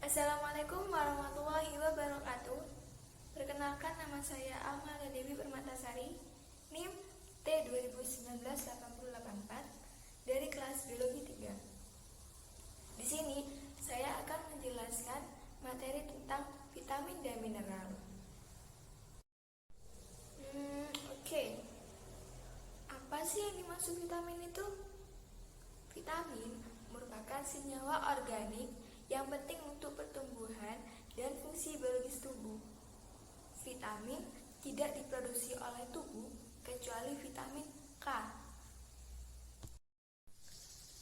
Assalamualaikum warahmatullahi wabarakatuh. Perkenalkan, nama saya Alma Dewi Permatasari, NIM T2019-8084 dari kelas Biologi 3. Di sini saya akan menjelaskan materi tentang vitamin dan mineral. Oke. Apa sih yang dimaksud vitamin itu? Vitamin merupakan senyawa organik yang penting untuk pertumbuhan dan fungsi biologis tubuh. Vitamin tidak diproduksi oleh tubuh kecuali vitamin K.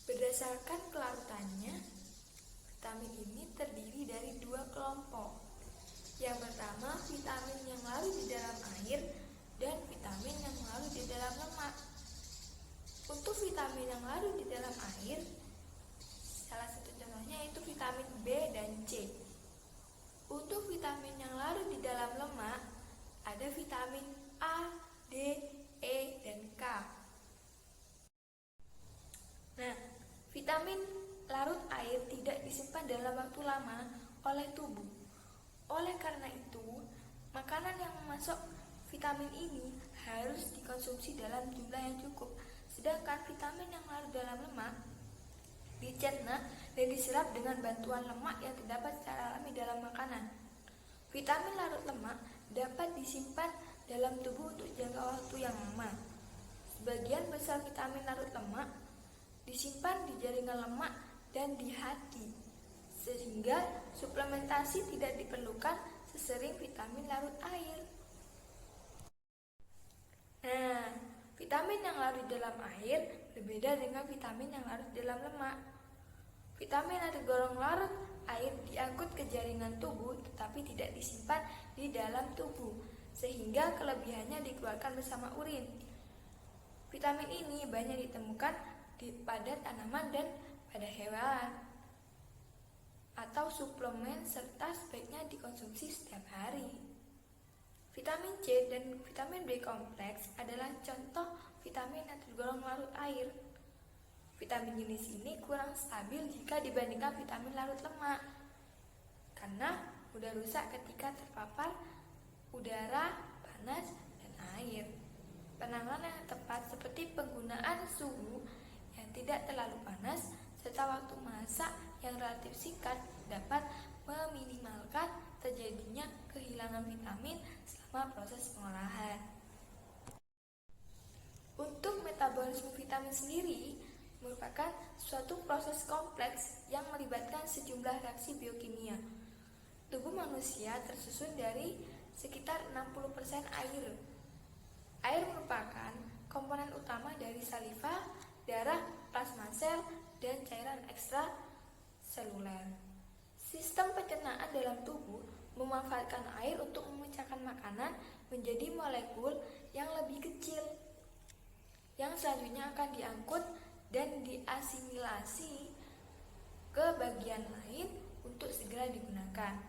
Berdasarkan kelarutannya, vitamin ini terdiri dari dua kelompok. Yang pertama, vitamin yang larut di dalam air dan vitamin yang larut di dalam lemak. Untuk vitamin yang larut di dalam air, salah satu contohnya yaitu vitamin B dan C. Untuk vitamin yang larut di dalam lemak, ada vitamin A, D, E, dan K. Nah, vitamin larut air tidak disimpan dalam waktu lama oleh tubuh. Oleh karena itu, makanan yang memasuk vitamin ini harus dikonsumsi dalam jumlah yang cukup. Sedangkan vitamin yang larut dalam lemak dicerna dan diserap dengan bantuan lemak yang terdapat secara alami dalam makanan. Vitamin larut lemak dapat disimpan dalam tubuh untuk jangka waktu yang lama. Sebagian besar vitamin larut lemak disimpan di jaringan lemak dan di hati, sehingga suplementasi tidak diperlukan sesering vitamin larut air. Nah, vitamin yang larut dalam air berbeda dengan vitamin yang larut dalam lemak. Vitamin yang tergolong larut air diangkut ke jaringan tubuh tetapi tidak disimpan di dalam tubuh, sehingga kelebihannya dikeluarkan bersama urin. Vitamin ini banyak ditemukan pada tanaman dan pada hewan, atau suplemen, serta sebaiknya dikonsumsi setiap hari. Vitamin C dan vitamin B kompleks adalah contoh vitamin yang tergolong larut air. Vitamin jenis ini kurang stabil jika dibandingkan vitamin larut lemak, karena mudah rusak ketika terpapar udara, panas, dan air. Penanganan yang tepat seperti penggunaan suhu yang tidak terlalu panas serta waktu masak yang relatif singkat dapat meminimalkan terjadinya kehilangan vitamin selama proses pengolahan. Untuk metabolisme vitamin sendiri merupakan suatu proses kompleks yang melibatkan sejumlah reaksi biokimia. Tubuh manusia tersusun dari sekitar 60% air. Air merupakan komponen utama dari saliva, darah, plasma sel, dan cairan ekstraseluler. Sistem pencernaan dalam tubuh memanfaatkan air untuk memecahkan makanan menjadi molekul yang lebih kecil, yang selanjutnya akan diangkut dan diasimilasi ke bagian lain untuk segera digunakan.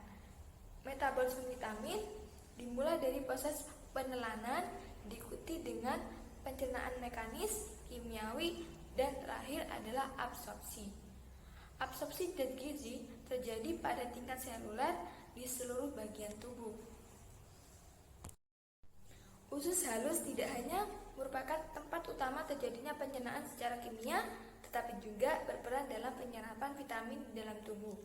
Metabolisme vitamin dimulai dari proses penelanan, diikuti dengan pencernaan mekanis, kimiawi, dan terakhir adalah absorpsi. Absorpsi zat gizi terjadi pada tingkat seluler di seluruh bagian tubuh. Usus halus tidak hanya merupakan tempat utama terjadinya pencernaan secara kimia, tetapi juga berperan dalam penyerapan vitamin dalam tubuh.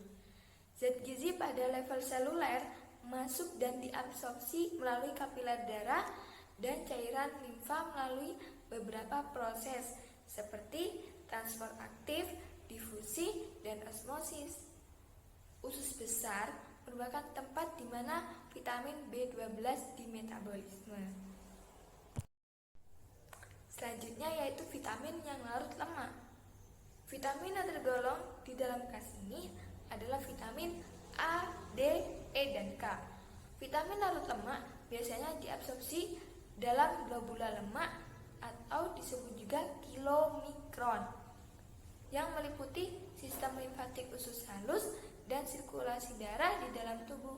Zat gizi pada level seluler masuk dan diabsorpsi melalui kapiler darah dan cairan limfa melalui beberapa proses seperti transfer aktif, difusi, dan osmosis. Usus besar merupakan tempat di mana vitamin B12 dimetabolisme. Selanjutnya yaitu vitamin yang larut lemak. Vitamin yang tergolong di dalam kelas ini adalah vitamin A, D, E, dan K. Vitamin larut lemak biasanya diabsorpsi dalam globula lemak atau disebut juga kilomikron, yang meliputi sistem limfatik usus halus dan sirkulasi darah di dalam tubuh.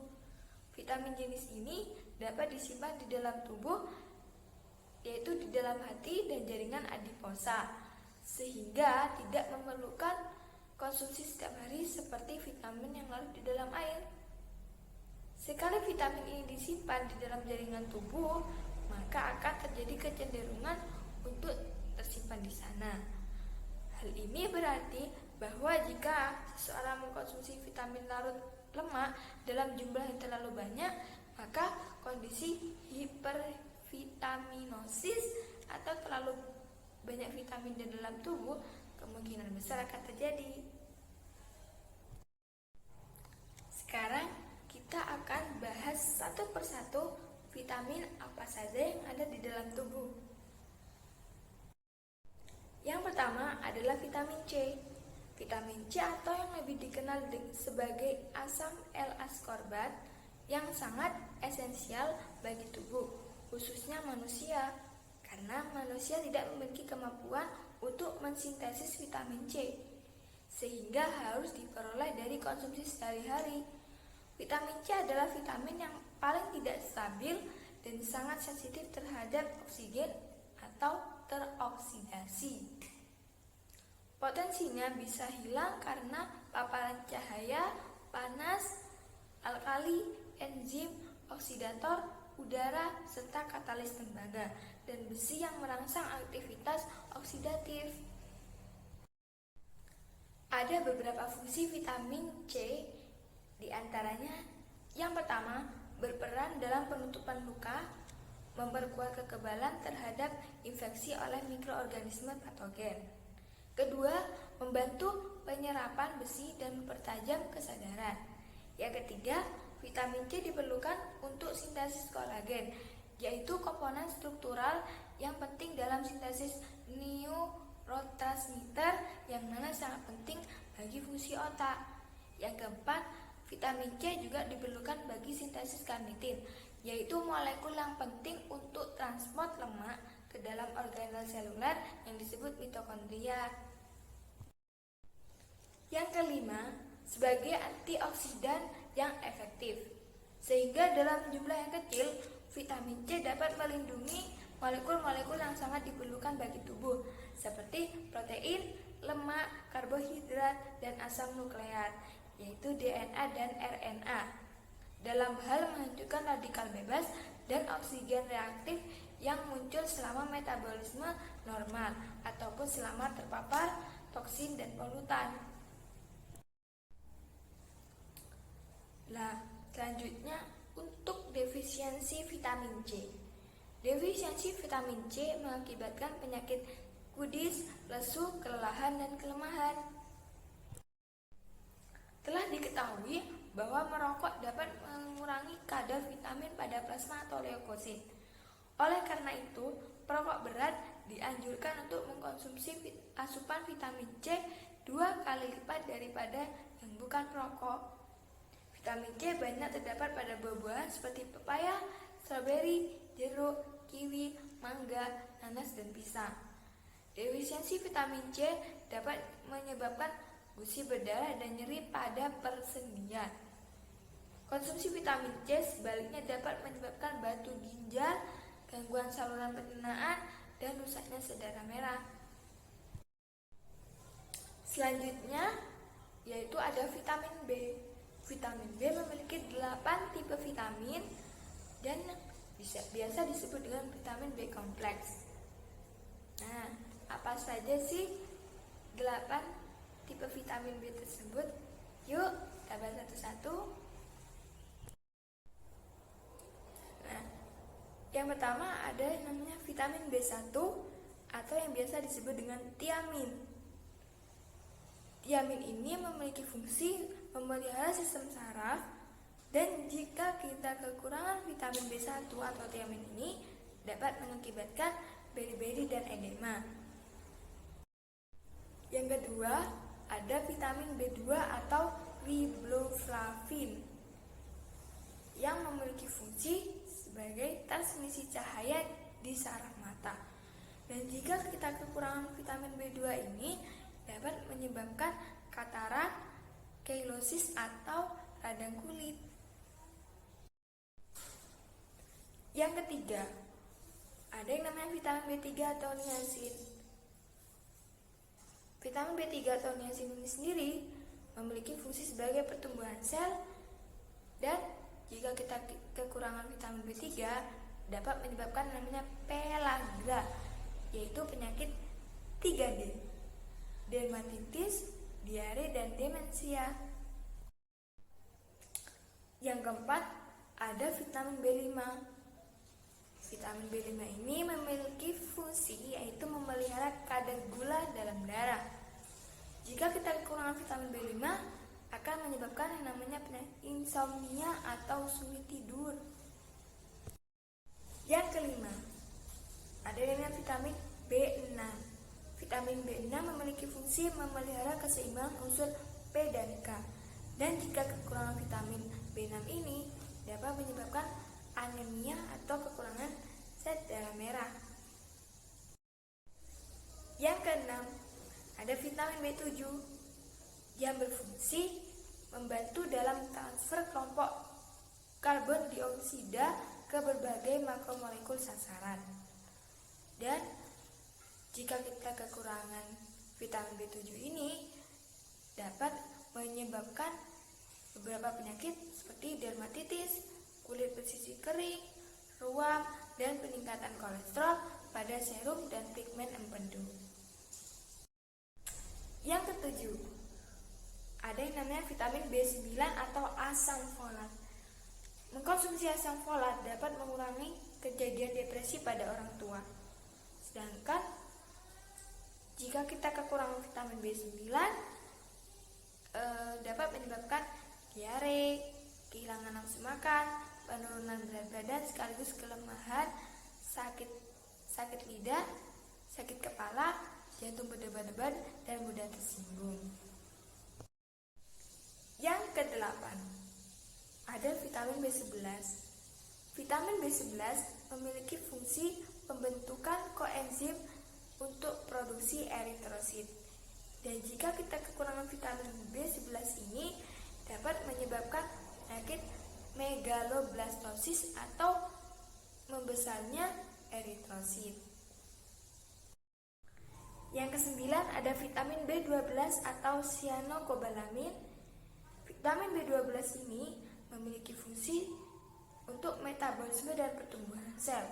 Vitamin jenis ini dapat disimpan di dalam tubuh, yaitu di dalam hati dan jaringan adiposa, sehingga tidak memerlukan konsumsi setiap hari seperti vitamin yang larut di dalam air. Sekali vitamin ini disimpan di dalam jaringan tubuh, maka akan terjadi kecenderungan untuk tersimpan di sana. Hal ini berarti bahwa jika seseorang mengkonsumsi vitamin larut lemak dalam jumlah yang terlalu banyak, maka kondisi hipervitaminosis atau terlalu banyak vitamin di dalam tubuh kemungkinan besar akan terjadi. Sekarang kita akan bahas satu persatu vitamin apa saja yang ada di dalam tubuh. Yang pertama adalah vitamin C. Vitamin C atau yang lebih dikenal sebagai asam L-ascorbat yang sangat esensial bagi tubuh, khususnya manusia, karena manusia tidak memiliki kemampuan untuk mensintesis vitamin C, sehingga harus diperoleh dari konsumsi sehari-hari. Vitamin C adalah vitamin yang paling tidak stabil dan sangat sensitif terhadap oksigen atau teroksidasi. Potensinya bisa hilang karena paparan cahaya, panas, alkali, enzim, oksidator, udara, serta katalis tembaga, dan besi yang merangsang aktivitas oksidatif. Ada beberapa fungsi vitamin C, di antaranya yang pertama, berperan dalam penutupan luka, memperkuat kekebalan terhadap infeksi oleh mikroorganisme patogen. Kedua, membantu penyerapan besi dan mempertajam kesadaran. Yang ketiga, vitamin C diperlukan untuk sintesis kolagen, yaitu komponen struktural yang penting dalam sintesis neurotransmitter yang mana sangat penting bagi fungsi otak. Yang keempat, vitamin C juga diperlukan bagi sintesis karnitin, yaitu molekul yang penting untuk transport lemak ke dalam organel seluler yang disebut mitokondria. Yang kelima, sebagai antioksidan yang efektif, sehingga dalam jumlah yang kecil, vitamin C dapat melindungi molekul-molekul yang sangat diperlukan bagi tubuh, seperti protein, lemak, karbohidrat, dan asam nukleat, yaitu DNA dan RNA, dalam hal menghancurkan radikal bebas dan oksigen reaktif yang muncul selama metabolisme normal ataupun selama terpapar toksin dan polutan. Selanjutnya untuk defisiensi vitamin C. Defisiensi vitamin C mengakibatkan penyakit kudis, lesu, kelelahan, dan kelemahan. Telah diketahui bahwa merokok dapat mengurangi kadar vitamin pada plasma atau leukosit. Oleh karena itu, perokok berat dianjurkan untuk mengkonsumsi asupan vitamin C 2 kali lipat daripada yang bukan perokok. Vitamin C banyak terdapat pada buah-buahan seperti pepaya, stroberi, jeruk, kiwi, mangga, nanas, dan pisang. Defisiensi vitamin C dapat menyebabkan gusi berdarah dan nyeri pada persendian. Konsumsi vitamin C sebaliknya dapat menyebabkan batu ginjal, gangguan saluran pencernaan, dan rusaknya sedara merah. Selanjutnya yaitu ada vitamin B. Vitamin B memiliki 8 tipe vitamin dan biasa disebut dengan vitamin B kompleks. Nah, apa saja sih 8 tipe vitamin B tersebut? Yuk, kita bahas satu-satu. Nah, yang pertama ada yang namanya vitamin B1 atau yang biasa disebut dengan tiamin. Tiamin ini memiliki fungsi memelihara sistem saraf, dan jika kita kekurangan vitamin B1 atau tiamin ini dapat mengakibatkan beri-beri dan edema. Yang kedua, ada vitamin B2 atau riboflavin yang memiliki fungsi sebagai transmisi cahaya di saraf mata. Dan jika kita kekurangan vitamin B2 ini dapat menyebabkan katarak, keilosis atau radang kulit. Yang ketiga, ada yang namanya vitamin B3 atau niacin. Vitamin B3 atau niacin ini sendiri memiliki fungsi sebagai pertumbuhan pertumbuhan sel. Dan jika kita kekurangan vitamin B3 dapat menyebabkan namanya pellagra, yaitu penyakit 3D, dermatitis, diare, dan demensia. Yang keempat, ada vitamin B5. Vitamin B5 ini memiliki fungsi yaitu memelihara kadar gula dalam darah. Jika kita kekurangan vitamin B5 akan menyebabkan yang namanya insomnia atau sulit tidur. Yang kelima, ada yang namanya vitamin B6. Vitamin B6 memiliki fungsi memelihara keseimbangan unsur P dan K. Dan jika kekurangan vitamin B6 ini dapat menyebabkan anemia atau kekurangan zat darah merah. Yang keenam, ada vitamin B7 yang berfungsi membantu dalam transfer kelompok karbon dioksida ke berbagai makromolekul sasaran. Dan jika kita kekurangan vitamin B7 ini dapat menyebabkan beberapa penyakit seperti dermatitis, kulit bersisi kering, ruam, dan peningkatan kolesterol pada serum dan pigmen empedu. Yang ketujuh, ada yang namanya vitamin B9 atau asam folat. Mengkonsumsi asam folat dapat mengurangi kejadian depresi pada orang tua. Sedangkan jika kita kekurangan vitamin B9 dapat menyebabkan diare, kehilangan nafsu makan, penurunan berat badan sekaligus kelemahan, sakit lidah, sakit kepala, jantung berdebar-debar, dan mudah tersinggung. Yang kedelapan, ada vitamin B11. Vitamin B11 memiliki fungsi pembentukan koenzim untuk produksi eritrosit. Dan jika kita kekurangan vitamin B11 ini dapat menyebabkan penyakit megaloblastosis atau membesarnya eritrosit. Yang kesembilan, ada vitamin B12 atau cyanocobalamin. Vitamin B12 ini memiliki fungsi untuk metabolisme dan pertumbuhan sel.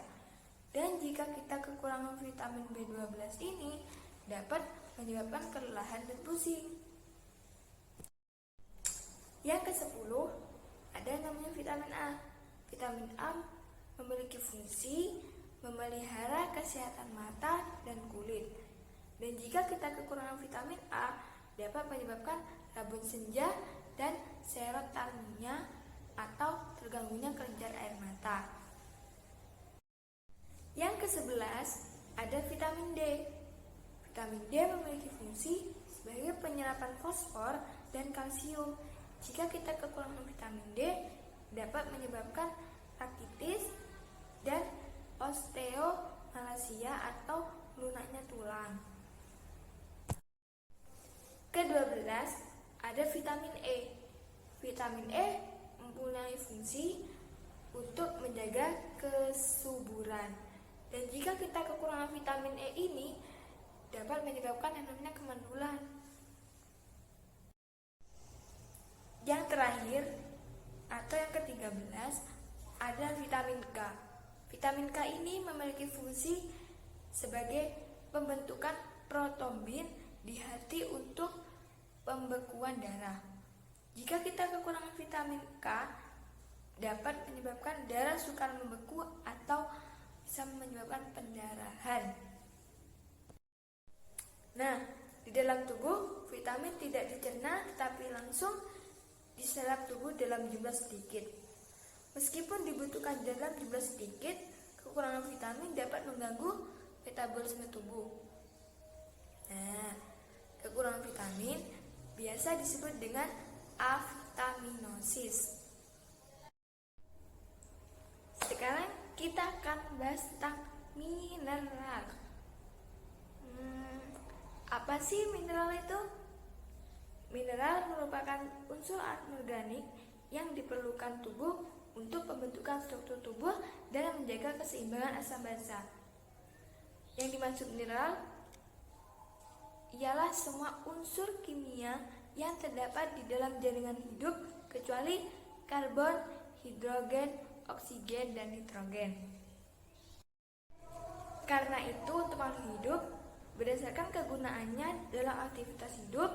Dan jika kita kekurangan vitamin B12 ini dapat menyebabkan kelelahan dan pusing. Yang ke-10, ada namanya vitamin A. Vitamin A memiliki fungsi memelihara kesehatan mata dan kulit. Dan jika kita kekurangan vitamin A dapat menyebabkan rabun senja dan serotoninnya atau terganggunya kelenjar air mata. Yang ke-11, ada vitamin D. Vitamin D memiliki fungsi sebagai penyerapan fosfor dan kalsium. Jika kita kekurangan vitamin D dapat menyebabkan rakitis dan osteomalacia atau lunaknya tulang. Ke-12, ada vitamin E. Vitamin E mempunyai fungsi untuk menjaga kesuburan. Dan jika kita kekurangan vitamin E ini dapat menyebabkan yang namanya kemandulan. Yang terakhir atau yang ke-13 ada vitamin K. Vitamin K ini memiliki fungsi sebagai pembentukan protombin di hati untuk pembekuan darah. Jika kita kekurangan vitamin K dapat menyebabkan darah sukar membeku atau bisa menyebabkan pendarahan. Nah, di dalam tubuh vitamin tidak dicerna tetapi langsung diserap tubuh dalam jumlah sedikit. Meskipun dibutuhkan dalam jumlah sedikit, kekurangan vitamin dapat mengganggu metabolisme tubuh. Nah, kekurangan vitamin biasa disebut dengan avitaminosis. Sekarang kita akan bahas tentang mineral. Apa sih mineral itu? Mineral merupakan unsur anorganik yang diperlukan tubuh untuk pembentukan struktur tubuh dan menjaga keseimbangan asam basa. Yang dimaksud mineral ialah semua unsur kimia yang terdapat di dalam jaringan hidup kecuali karbon, hidrogen, oksigen, dan nitrogen. Karena itu, untuk makhluk hidup, berdasarkan kegunaannya dalam aktivitas hidup,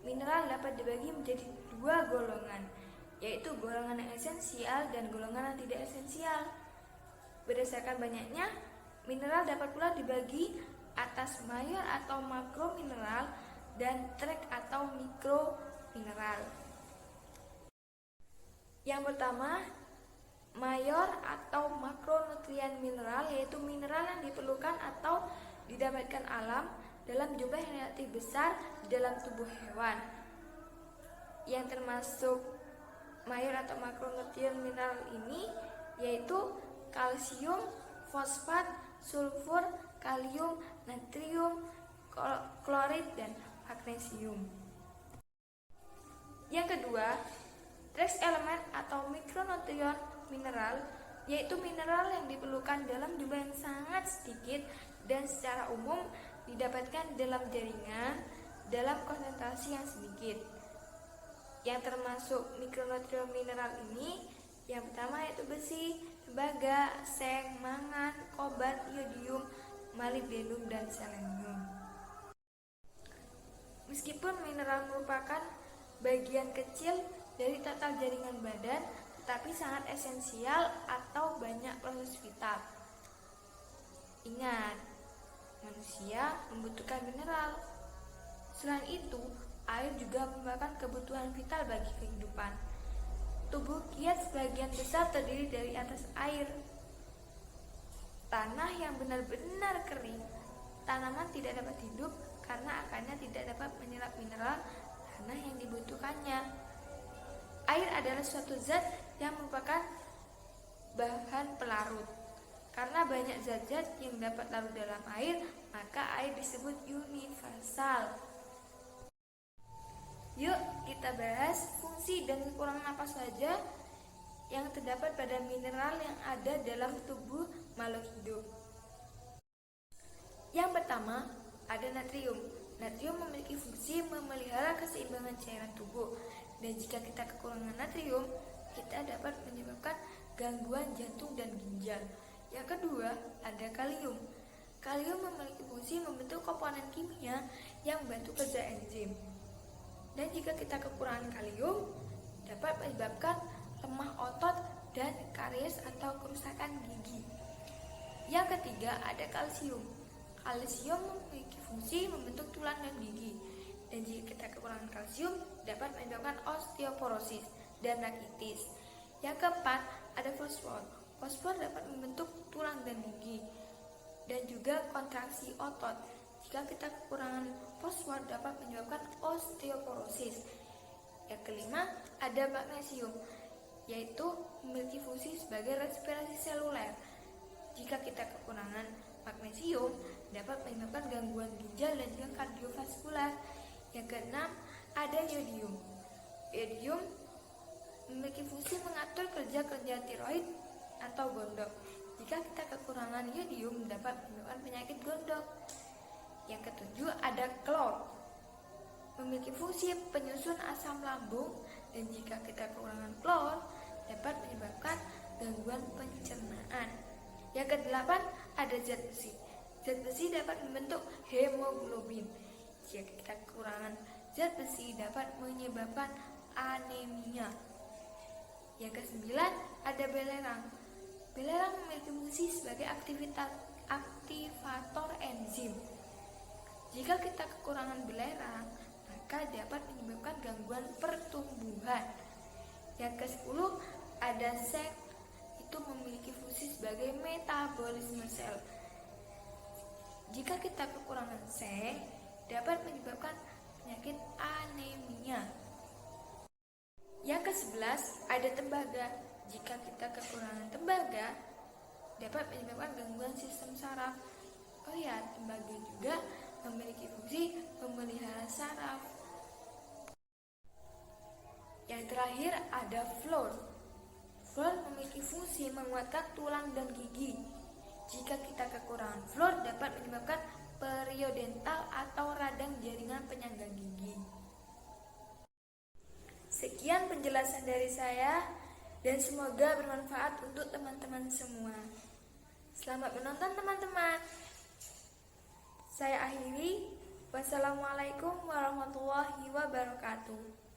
mineral dapat dibagi menjadi dua golongan, yaitu golongan yang esensial dan golongan yang tidak esensial. Berdasarkan banyaknya, mineral dapat pula dibagi atas mayor atau makro mineral dan trace atau mikro mineral. Yang pertama, mayor atau makronutrien mineral, yaitu mineral yang diperlukan atau didapatkan alam dalam jumlah yang relatif besar di dalam tubuh hewan. Yang termasuk mayor atau makronutrien mineral ini yaitu kalsium, fosfat, sulfur, kalium, natrium, klorid, dan magnesium. Yang kedua, trace element atau mikronutrien mineral, yaitu mineral yang diperlukan dalam jumlah yang sangat sedikit dan secara umum didapatkan dalam jaringan dalam konsentrasi yang sedikit. Yang termasuk mikronutrien mineral ini, yang pertama yaitu besi, tembaga, seng, mangan, kobalt, iodium, molibdenum, dan selenium. Meskipun mineral merupakan bagian kecil dari total jaringan badan, tetapi sangat esensial atau banyak proses vital. Ingat, manusia membutuhkan mineral. Selain itu, air juga merupakan kebutuhan vital bagi kehidupan. Tubuh kiat sebagian besar terdiri dari atas air. Tanah yang benar-benar kering, tanaman tidak dapat hidup karena akarnya tidak dapat menyerap mineral tanah yang dibutuhkannya. Air adalah suatu zat yang merupakan bahan pelarut. Karena banyak zat-zat yang dapat larut dalam air, maka air disebut universal. Yuk kita bahas fungsi dan kekurangan apa saja yang terdapat pada mineral yang ada dalam tubuh makhluk hidup. Yang pertama, ada natrium. Natrium memiliki fungsi memelihara keseimbangan cairan tubuh. Dan jika kita kekurangan natrium, kita dapat menyebabkan gangguan jantung dan ginjal. Yang kedua, ada kalium. Kalium memiliki fungsi membentuk komponen kimia yang membantu kerja enzim. Dan jika kita kekurangan kalium, dapat menyebabkan lemah otot dan karies atau kerusakan gigi. Yang ketiga, ada kalsium. Kalsium memiliki fungsi membentuk tulang dan gigi. Dan jika kita kekurangan kalsium, dapat menyebabkan osteoporosis dan rakitis. Yang keempat, ada fosfor. Fosfor dapat membentuk tulang dan gigi dan juga kontraksi otot. Jika kita kekurangan fosfor, dapat menyebabkan osteoporosis. Yang kelima, ada magnesium, yaitu memiliki fungsi sebagai respirasi seluler. Jika kita kekurangan magnesium, dapat menyebabkan gangguan ginjal dan juga kardiovaskular. Yang keenam, ada iodium. Iodium memiliki fungsi mengatur kerja tiroid atau gondok. Jika kita kekurangan iodium, dapat menyebabkan penyakit gondok. Yang ketujuh, ada klor. Memiliki fungsi penyusun asam lambung, dan jika kita kekurangan klor, dapat menyebabkan gangguan pencernaan. Yang kedelapan, ada zat besi. Zat besi dapat membentuk hemoglobin. Jika kita kekurangan zat besi, dapat menyebabkan anemia. Yang kesembilan, ada belerang. Belerang memiliki fungsi sebagai aktivator enzim. Jika kita kekurangan belerang, maka dapat menyebabkan gangguan pertumbuhan. Yang ke-10, ada seng. Itu memiliki fungsi sebagai metabolisme sel. Jika kita kekurangan seng, dapat menyebabkan penyakit anemia. Yang ke-11, ada tembaga. Jika kita kekurangan tembaga, dapat menyebabkan gangguan sistem saraf. Oh ya, tembaga juga memiliki fungsi memelihara saraf. Yang terakhir, ada fluor. Fluor memiliki fungsi menguatkan tulang dan gigi. Jika kita kekurangan fluor, dapat menyebabkan periodontal atau radang jaringan penyangga gigi. Sekian penjelasan dari saya dan semoga bermanfaat untuk teman-teman semua. Selamat menonton teman-teman. Saya akhiri. Wassalamualaikum warahmatullahi wabarakatuh.